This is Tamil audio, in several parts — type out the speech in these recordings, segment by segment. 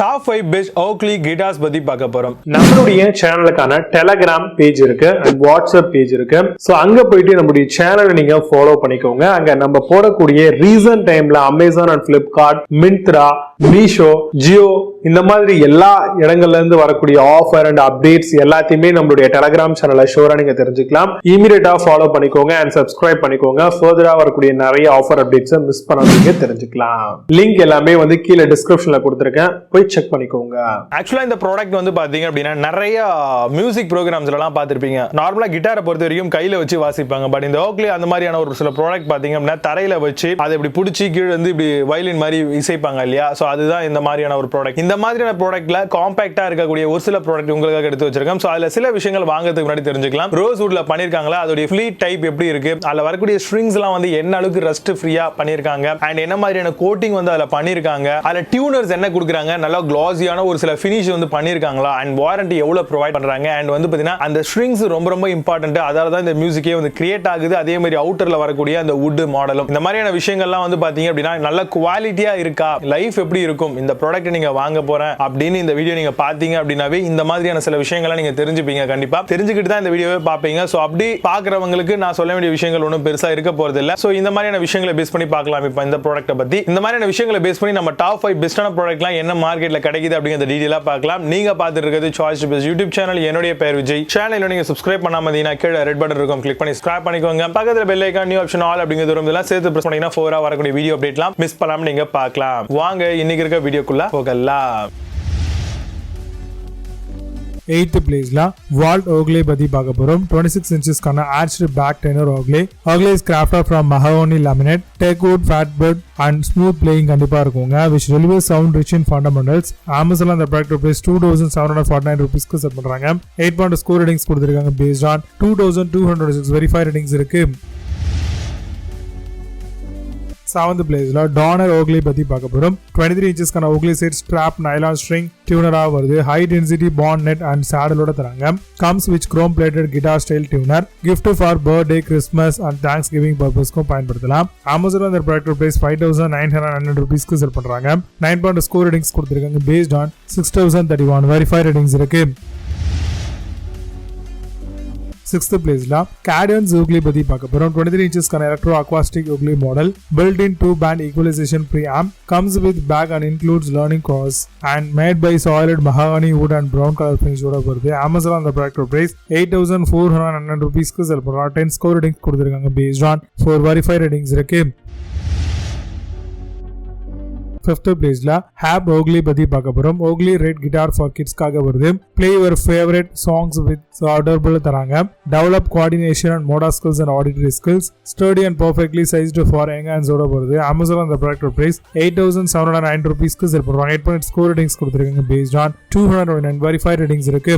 டாப் 5 பெஸ்ட் Ukulele guitars பத்தி பார்க்க போறோம். நம்மளுடைய சேனலுக்கான டெலகிராம் பேஜ் இருக்கு அண்ட் வாட்ஸ்அப் பேஜ் இருக்கு. சோ அங்க போயிட்டு நம்மளுடைய சேனலை நீங்க ஃபாலோ பண்ணிக்கோங்க. அங்க நம்ம போடக்கூடிய ரீசன்ட் டைம்ல Amazon and Flipkart, Myntra, Meesho, Jio இந்த மாதிரி எல்லா இடங்கள்ல இருந்து வரக்கூடிய ஆஃபர் அண்ட் அப்டேட்ஸ் எல்லாத்தையுமே நம்மளுடைய டெலகிராம் சேனல்ல ஷோரா நீங்க தெரிஞ்சுக்கலாம். இமீடியட்டா ஃபாலோ பண்ணிக்கோங்க அண்ட் சப்ஸ்கிரைப் பண்ணிக்கோங்க. ஃபர்தரா வரக்கூடிய நிறைய ஆஃபர் அப்டேட்ஸ் மிஸ் பண்ணாதீங்க, தெரிஞ்சுக்கலாம். லிங்க் எல்லாமே வந்து கீழே டிஸ்கிரிப்ஷன்ல கொடுத்திருக்கேன், போய் செக் பண்ணிக்கோங்க. ஆக்சுவலா இந்த ப்ராடக்ட் வந்து பாத்தீங்க அப்படின்னா நிறைய மியூசிக் ப்ரோக்ராம்ஸ்ல எல்லாம் பார்த்திருப்பீங்க. நார்மலா கிட்டாரை பொறுத்த வரைக்கும் கையில வச்சு வாசிப்பாங்க. பட் இந்த Ukulele அந்த மாதிரியான ஒரு சில ப்ராடக்ட் பாத்தீங்க அப்படின்னா தரையில வச்சு அதை இப்படி பிடிச்சி கீழே வந்து இப்படி வயலின் மாதிரி இசைப்பாங்க இல்லையா? சோ அதுதான் இந்த மாதிரியான ஒரு ப்ராடக்ட். இந்த மாதிரியான ப்ராடக்ட்ல காம்பாக்டா இருக்கக்கூடிய ஒரு சில ப்ராடக்ட் உங்களுக்காக எடுத்து வச்சிருக்கேன். சோ அதுல சில விஷயங்கள் வாங்குறதுக்கு முன்னாடி தெரிஞ்சுக்கலாம். ரோஸ் வுட்ல பண்ணிருக்காங்களா, அதோட ஃபிளீட் டைப் எப்படி இருக்கு, அதுல வரக்கூடிய ஸ்ட்ரிங்ஸ் எல்லாம் வந்து என்ன அளவுக்கு ரஸ்ட் ஃப்ரீயா பண்ணிருக்காங்க அண்ட் என்ன மாதிரியான கோட்டிங் வந்து அதுல பண்ணிருக்காங்க, அதுல டியூனர்ஸ் என்ன கொடுக்குறாங்க, நல்லா கிளாஸியான ஒரு சில ஃபினிஷ் வந்து பண்ணிருக்காங்களா அண்ட் வாரண்டி எவ்வளவு ப்ரொவைட் பண்றாங்க அண்ட் வந்து பாத்தீங்கன்னா அந்த ஸ்ட்ரிங்ஸ் ரொம்ப ரொம்ப இம்பார்ட்டன்ட். அதால தான் இந்த மியூசிக்கே வந்து கிரியேட் ஆகுது. அதே மாதிரி அவுட்டர்ல வரக்கூடிய அந்த வுட் மாடலும் இந்த மாதிரியான விஷயங்கள்லாம் வந்து பாத்தீங்க அப்படின்னா நல்ல குவாலிட்டியா இருக்கா, லைஃப் எப்படி இருக்கும், இந்த ப்ராடக்ட் நீங்க வாங்க போறேன் அப்படின்னு இந்த வீடியோ நீங்க பாத்தீங்க அப்படின்னாவே இந்த மாதிரியான சில விஷயங்களை நீங்க தெரிஞ்சுப்பீங்க. கண்டிப்பா தெரிஞ்சுக்கிட்டு தான் இந்த வீடியோவை பாப்பீங்க. சோ அப்படி பாக்குறவங்களுக்கு நான் சொல்ல வேண்டிய விஷயங்கள் ஒன்றும் பெருசா இருக்க போறது இல்ல. சோ இந்த மாதிரியான விஷயங்களை பேஸ் பண்ணி பார்க்கலாம். இப்போ இந்த ப்ராடக்ட்டை பத்தி இந்த மாதிரியான விஷயங்களை பேஸ் பண்ணி நம்ம டாப் 5 பெஸ்டான ப்ராடக்ட்லாம் என்ன மார்க்கெட்ல கிடைக்குது அப்படிங்கறத டீடைலா பார்க்கலாம். நீங்க பார்த்துட்டு இருக்கிறது choice to best YouTube channel. என்னுடைய பேர் விஜய். சேனலை நீங்க சப்ஸ்கிரைப் பண்ணாம இருந்தீங்கன்னா கீழ ரெட் பட்டன் இருக்கும், கிளிக் பண்ணி சப்ஸ்கிரைப் பண்ணிக்கோங்க. பக்கத்துல bell icon, new option all அப்படிங்கறது வரும். இதெல்லாம் சேர்த்து பிரஸ் பண்ணீங்கன்னா 4 வரக்கூடிய வீடியோ அப்டேட்லாம் மிஸ் பண்ணாம நீங்க பார்க்கலாம். வாங்க இன்னைக்கு இருக்க வீடியோக்குள்ள போகலாம். 8th பிளேஸ்ல வால்ட் Ukulele பத்தி பார்க்க போறோம். 26 inches கான arched back tenor Ukulele. Ukulele is crafted from mahogany laminate, teakwood, fatwood and smooth playing கண்டிப்பா இருக்குங்க. which delivers sound rich in fundamentals. Amazon அந்த ப்ராடக்ட் பிரைஸ் 2749 rupeesக்கு செட் பண்றாங்க. 8.2 ஸ்கோர் ரேட்டிங்ஸ் கொடுத்திருக்காங்க. based on 2206 வெரிஃபைட் ரேட்டிங்ஸ் இருக்கு. 7th பிளேஸ்ல டானர் Ukulele பத்தி பார்க்க போறோம். 23 inches கான Ukulele set strap nylon string tuner வருது. high density bond net and saddle ஓட தராங்க. comes with chrome plated guitar style tuner. gift for birthday, Christmas and Thanksgiving purpose-க்கும் பயன்படுத்தலாம். Amazon அந்த ப்ராடக்ட் பிரைஸ் 5900 rupeesக்கு செல் பண்றாங்க. 9.2 ஸ்கோர் ரேட்டிங்ஸ் கொடுத்திருக்காங்க. based on 6031 வெரிஃபைட் ரேட்டிங்ஸ் இருக்கு. 6th பிளேஸ்ல Cadence Ukulele பத்தி பார்க்க போறோம். 23 inches கான electro acoustic Ukulele model, built in 2-band equalization preamp, comes with bag and includes learning course and made by solid mahogany wood and brown color finish ஓட வருது. Amazon அந்த ப்ராடக்ட் பிரைஸ் 8400 rupeesக்கு செல் பண்றாங்க. 10 ஸ்கோர் ரேட்டிங்ஸ் கொடுத்திருக்காங்க. based on 4 வெரிஃபைட் ரேட்டிங்ஸ் இருக்கு. 5th பிளேஸ்ல ஹேப் Ukulele பத்தி பார்க்க போறோம். Ukulele Red Guitar for Kids காக வருது. Play your favorite songs with audible தராங்க. Develop coordination and motor skills and auditory skills. Sturdy and perfectly sized for young hands ஓட வருது. Amazon அந்த ப்ராடக்ட் பிரைஸ் 8709 rupeesக்கு செல் பண்றாங்க. 8.8 ஸ்கோர் ரேட்டிங்ஸ் கொடுத்திருக்காங்க. based on 209 வெரிஃபைட் ரேட்டிங்ஸ் இருக்கு.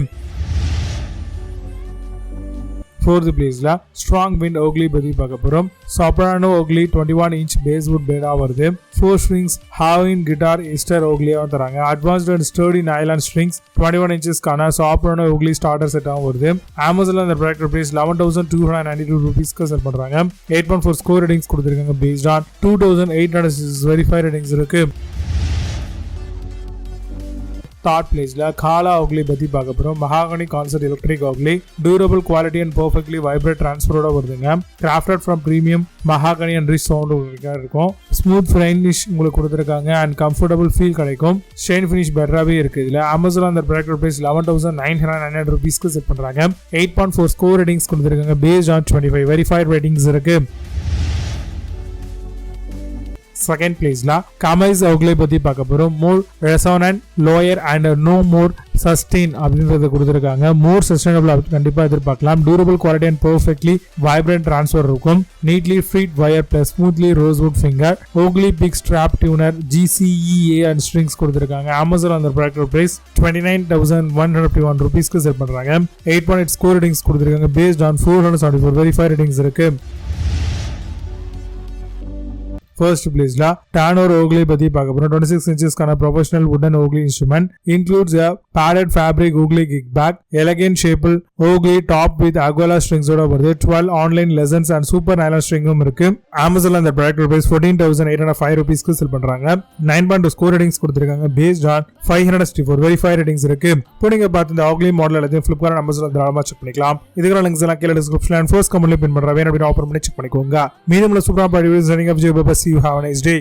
4th பிளேஸ்ல ஸ்ட்ராங் விண்ட் Ukulele பத்தி பார்க்க போறோம். soprano Ukulele 21 inch basswood பேடா வருது. 4 strings Hawaiian guitar Easter Ukulele தராங்க. advanced and sturdy nylon strings 21 inches கான soprano Ukulele starter set வருது. Amazon அந்த ப்ராடக்ட் பிரைஸ் 11292 rupeesக்கு செல் பண்றாங்க. 8.4 ஸ்கோர் ரேட்டிங்ஸ் கொடுத்திருக்காங்க. based on 2806 வெரிஃபைட் ரேட்டிங்ஸ் இருக்கு. 3rd பிளேஸ்ல காலா Ukulele பத்தி பார்க்க போறோம். mahogany concert electric Ukulele, durable quality and perfectly vibrate transfer ஓட வருதுங்க. crafted from premium mahogany and rich sound இருக்கும். smooth finish உங்களுக்கு கொடுத்திருக்காங்க and comfortable feel கிடைக்கும். shine finish பெட்டராவே இருக்கு. இதுல Amazon அந்த ப்ராடக்ட் பிரைஸ் 11900 rupeesக்கு செட் பண்றாங்க. 8.4 ஸ்கோர் ரேட்டிங்ஸ் கொடுத்திருக்காங்க. based on 25 வெரிஃபைட் ரேட்டிங்ஸ் இருக்கு. 2nd பிளேஸ்ல Kamai's Ukulele பத்தி பார்க்க போறோம். more resonant, lower and no more sustain அப்படின்றத கொடுத்திருக்காங்க. more sustainable கண்டிப்பா எதிர்பார்க்கலாம். durable quality and perfectly vibrant transfer இருக்கும். neatly fit wire plus smoothly rosewood finger, Ukulele pick strap tuner, GCEA and strings கொடுத்திருக்காங்க. Amazon அந்த ப்ராடக்ட் பிரைஸ் 29151 rupeesக்கு செல் பண்றாங்க. 8.8 ஸ்கோர் ரேட்டிங்ஸ் கொடுத்திருக்காங்க. based on 474 வெரிஃபைட் ரேட்டிங்ஸ் இருக்கு. ஃபர்ஸ்ட் பிளேஸ்ல Tenor Ukulele பத்தி பார்க்க போறோம். 26 inches-கான professional wooden ukulele instrument includes a padded fabric ukulele gig-bag, elegant shaped ukulele top with aguila strings ஓட வருது. 12 online lessons and super nylon stringum இருக்கு. Amazonல இந்த ப்ராடக்ட் பிரைஸ் 14,805 rupeesக்கு செல் பண்றாங்க. 9.2 ஸ்கோர் ரேட்டிங்ஸ் கொடுத்திருக்காங்க based on 564 வெரிஃபைட் ரேட்டிங்ஸ் இருக்கு. இப்போ நீங்க பார்த்த இந்த ukulele மாடல் எல்லாத்தையும் Flipkart and Amazonல தாராளமா செக் பண்ணிக்கலாம். இதுக்கான லிங்க்ஸ் எல்லாம் கீழ டிஸ்கிரிப்ஷன்ல and first கமெண்ட்ல பின் பண்றேன். வேணும் அப்படினா ஆஃபர் பண்ணி செக் பண்ணிக்கோங்க. மீதமுள்ள சூப்பரான videos running up J bye. See you, have a nice day.